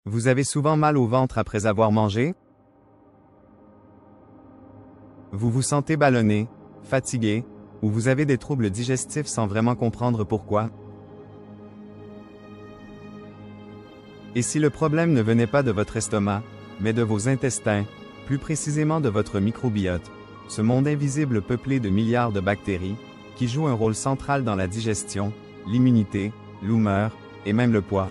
Vous avez souvent mal au ventre après avoir mangé? Vous vous sentez ballonné, fatigué, ou vous avez des troubles digestifs sans vraiment comprendre pourquoi? Et si le problème ne venait pas de votre estomac, mais de vos intestins, plus précisément de votre microbiote, ce monde invisible peuplé de milliards de bactéries, qui jouent un rôle central dans la digestion, l'immunité, l'humeur, et même le poids.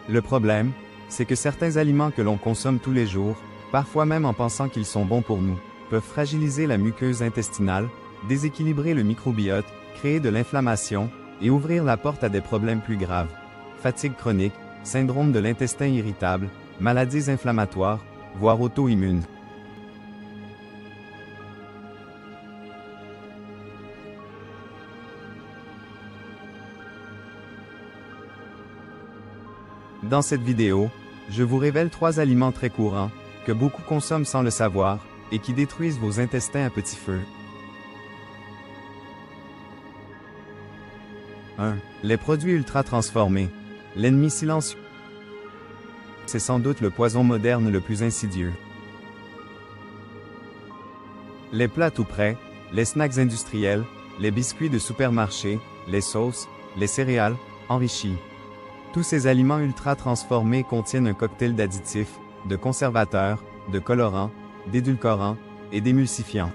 Le problème, c'est que certains aliments que l'on consomme tous les jours, parfois même en pensant qu'ils sont bons pour nous, peuvent fragiliser la muqueuse intestinale, déséquilibrer le microbiote, créer de l'inflammation, et ouvrir la porte à des problèmes plus graves. Fatigue chronique, syndrome de l'intestin irritable, maladies inflammatoires, voire auto-immunes. Dans cette vidéo, je vous révèle 3 aliments très courants, que beaucoup consomment sans le savoir, et qui détruisent vos intestins à petit feu. 1. Les produits ultra transformés. L'ennemi silencieux. C'est sans doute le poison moderne le plus insidieux. Les plats tout prêts, les snacks industriels, les biscuits de supermarché, les sauces, les céréales, enrichis. Tous ces aliments ultra transformés contiennent un cocktail d'additifs, de conservateurs, de colorants, d'édulcorants et d'émulsifiants.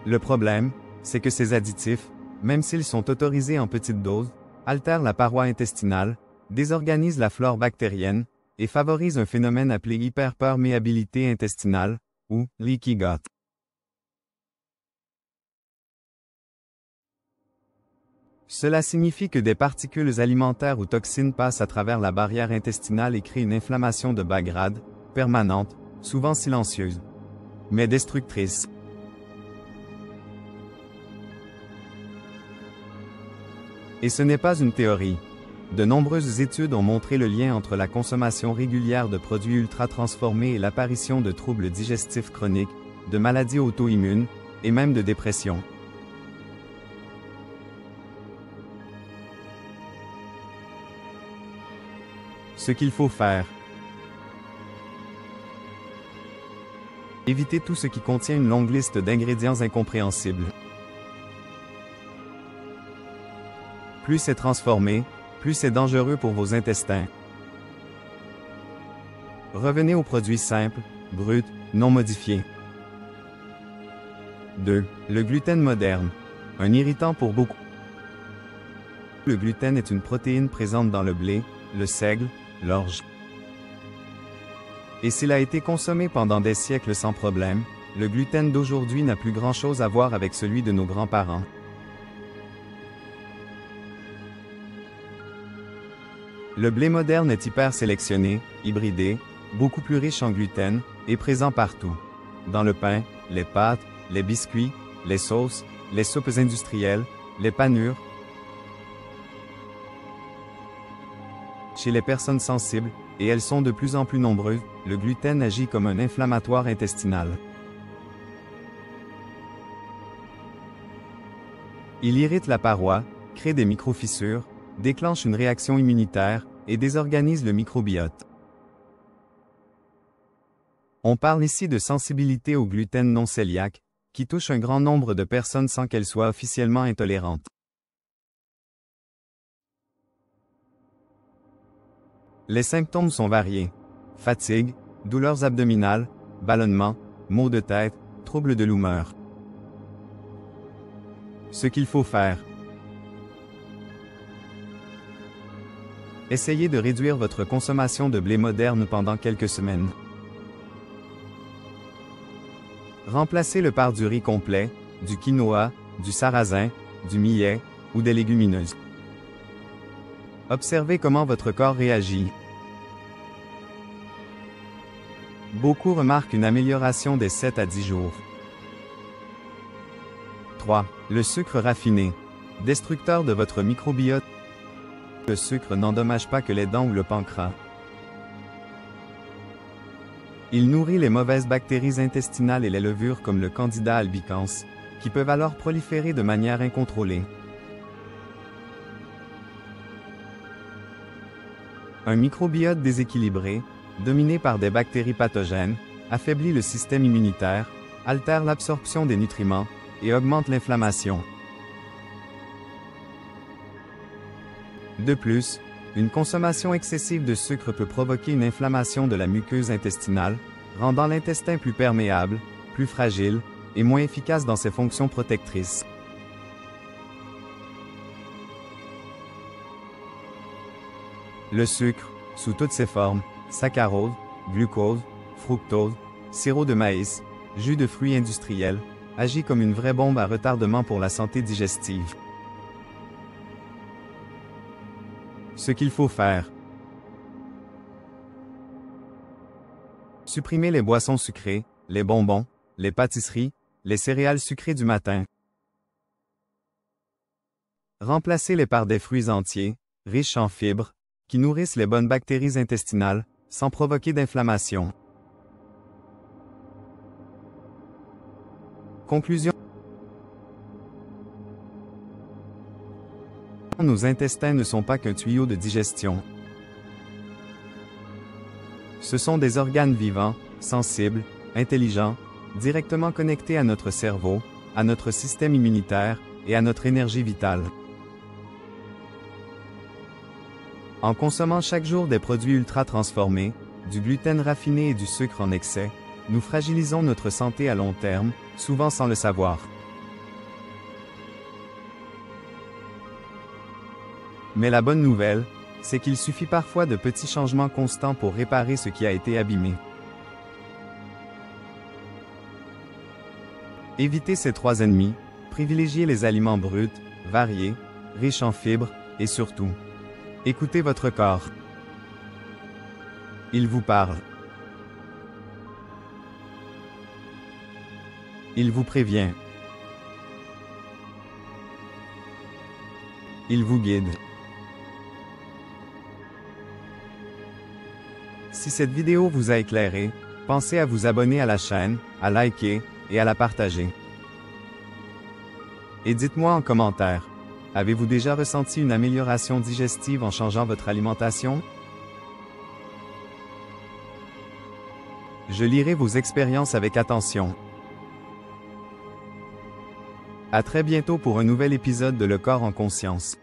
Le problème, c'est que ces additifs, même s'ils sont autorisés en petites doses, altèrent la paroi intestinale, désorganisent la flore bactérienne et favorisent un phénomène appelé hyperperméabilité intestinale, ou leaky gut. Cela signifie que des particules alimentaires ou toxines passent à travers la barrière intestinale et créent une inflammation de bas grade, permanente, souvent silencieuse, mais destructrice. Et ce n'est pas une théorie. De nombreuses études ont montré le lien entre la consommation régulière de produits ultra transformés et l'apparition de troubles digestifs chroniques, de maladies auto-immunes, et même de dépression. Ce qu'il faut faire. Évitez tout ce qui contient une longue liste d'ingrédients incompréhensibles. Plus c'est transformé, plus c'est dangereux pour vos intestins. Revenez aux produits simples, bruts, non modifiés. 2. Le gluten moderne. Un irritant pour beaucoup. Le gluten est une protéine présente dans le blé, le seigle, l'orge. Et s'il a été consommé pendant des siècles sans problème, le gluten d'aujourd'hui n'a plus grand-chose à voir avec celui de nos grands-parents. Le blé moderne est hyper sélectionné, hybridé, beaucoup plus riche en gluten, et présent partout. Dans le pain, les pâtes, les biscuits, les sauces, les soupes industrielles, les panures. Chez les personnes sensibles, et elles sont de plus en plus nombreuses, le gluten agit comme un inflammatoire intestinal. Il irrite la paroi, crée des microfissures, déclenche une réaction immunitaire et désorganise le microbiote. On parle ici de sensibilité au gluten non cœliaque, qui touche un grand nombre de personnes sans qu'elles soient officiellement intolérantes. Les symptômes sont variés. Fatigue, douleurs abdominales, ballonnements, maux de tête, troubles de l'humeur. Ce qu'il faut faire. Essayez de réduire votre consommation de blé moderne pendant quelques semaines. Remplacez le par du riz complet, du quinoa, du sarrasin, du millet ou des légumineuses. Observez comment votre corps réagit. Beaucoup remarquent une amélioration des 7 à 10 jours. 3. Le sucre raffiné. Destructeur de votre microbiote. Le sucre n'endommage pas que les dents ou le pancréas. Il nourrit les mauvaises bactéries intestinales et les levures comme le Candida albicans, qui peuvent alors proliférer de manière incontrôlée. Un microbiote déséquilibré, dominé par des bactéries pathogènes, affaiblit le système immunitaire, altère l'absorption des nutriments et augmente l'inflammation. De plus, une consommation excessive de sucre peut provoquer une inflammation de la muqueuse intestinale, rendant l'intestin plus perméable, plus fragile et moins efficace dans ses fonctions protectrices. Le sucre, sous toutes ses formes, saccharose, glucose, fructose, sirop de maïs, jus de fruits industriels, agit comme une vraie bombe à retardement pour la santé digestive. Ce qu'il faut faire. Supprimer les boissons sucrées, les bonbons, les pâtisseries, les céréales sucrées du matin. Remplacez-les par des fruits entiers, riches en fibres, qui nourrissent les bonnes bactéries intestinales, sans provoquer d'inflammation. Conclusion. Nos intestins ne sont pas qu'un tuyau de digestion. Ce sont des organes vivants, sensibles, intelligents, directement connectés à notre cerveau, à notre système immunitaire et à notre énergie vitale. En consommant chaque jour des produits ultra transformés, du gluten raffiné et du sucre en excès, nous fragilisons notre santé à long terme, souvent sans le savoir. Mais la bonne nouvelle, c'est qu'il suffit parfois de petits changements constants pour réparer ce qui a été abîmé. Évitez ces 3 ennemis, privilégiez les aliments bruts, variés, riches en fibres, et surtout, écoutez votre corps. Il vous parle. Il vous prévient. Il vous guide. Si cette vidéo vous a éclairé, pensez à vous abonner à la chaîne, à liker et à la partager. Et dites-moi en commentaire, avez-vous déjà ressenti une amélioration digestive en changeant votre alimentation? Je lirai vos expériences avec attention. À très bientôt pour un nouvel épisode de Le Corps en Conscience.